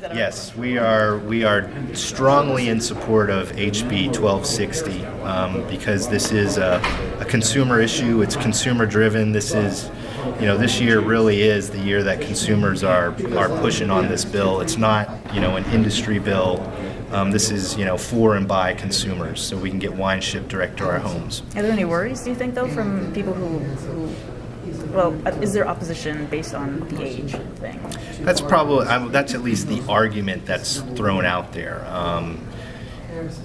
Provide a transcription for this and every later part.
Yes, we are strongly in support of HB 1260 because this is a consumer issue. It's consumer driven. This year really is the year that consumers are pushing on this bill. It's not, an industry bill. This is, for and by consumers, so we can get wine shipped direct to our homes. Are there any worries, do you think, though, from people is there opposition based on the age thing? That's at least the argument that's thrown out there.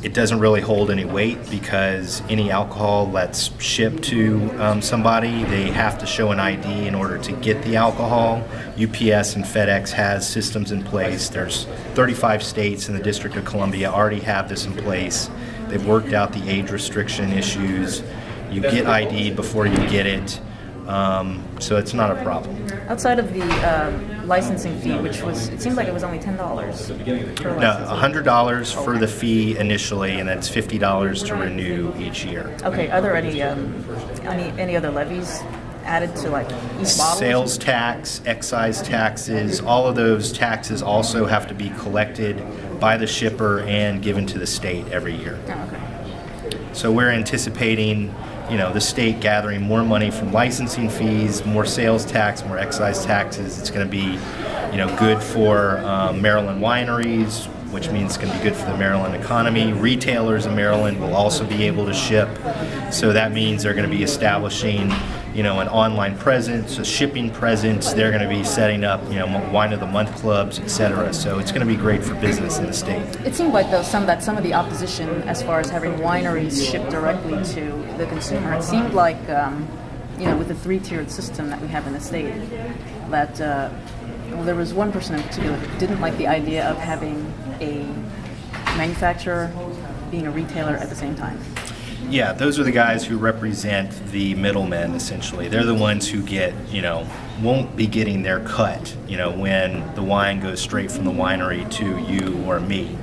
It doesn't really hold any weight because any alcohol that's shipped to somebody, they have to show an ID in order to get the alcohol. UPS and FedEx has systems in place. There's 35 states in the District of Columbia already have this in place. They've worked out the age restriction issues. You get ID'd before you get it. So it's not a problem. Outside of the licensing fee, it seemed like it was only $10 per No, $100 for the fee initially, and it's $50 to renew each year. Okay. Are there any other levies added to each bottle? Sales tax, excise taxes, all of those taxes also have to be collected by the shipper and given to the state every year. Oh, okay. So we're anticipating the state gathering more money from licensing fees, more sales tax, more excise taxes. It's going to be, good for Maryland wineries, which means it's going to be good for the Maryland economy. Retailers in Maryland will also be able to ship, so that means they're going to be establishing, an online presence, a shipping presence. They're going to be setting up, wine of the month clubs, etc. So it's going to be great for business in the state. It seemed like though some of the opposition, as far as having wineries shipped directly to the consumer, it seemed like, with the three-tiered system that we have in the state, that there was one person in particular who didn't like the idea of having a manufacturer being a retailer at the same time. Yeah, those are the guys who represent the middlemen, essentially. They're the ones who won't be getting their cut, when the wine goes straight from the winery to you or me.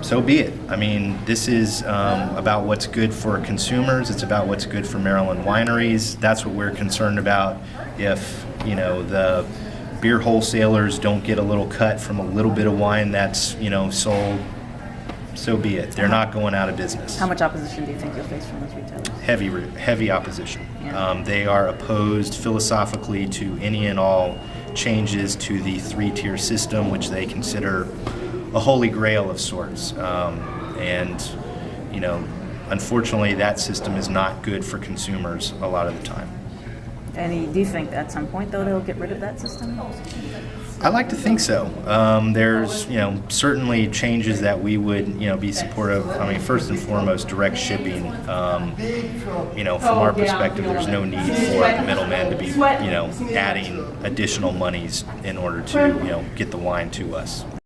So be it. I mean, this is about what's good for consumers. It's about what's good for Maryland wineries. That's what we're concerned about. If, the beer wholesalers don't get a little cut from a little bit of wine that's, sold, so be it. They're not going out of business. How much opposition do you think you'll face from those retailers? Heavy opposition. Yeah. They are opposed philosophically to any and all changes to the three-tier system, which they consider a holy grail of sorts. Unfortunately, that system is not good for consumers a lot of the time. And do you think at some point, though, they'll get rid of that system? I like to think so. There's, certainly changes that we would, be supportive. I mean, first and foremost, direct shipping. From our perspective, there's no need for the middleman to be, adding additional monies in order to, get the wine to us.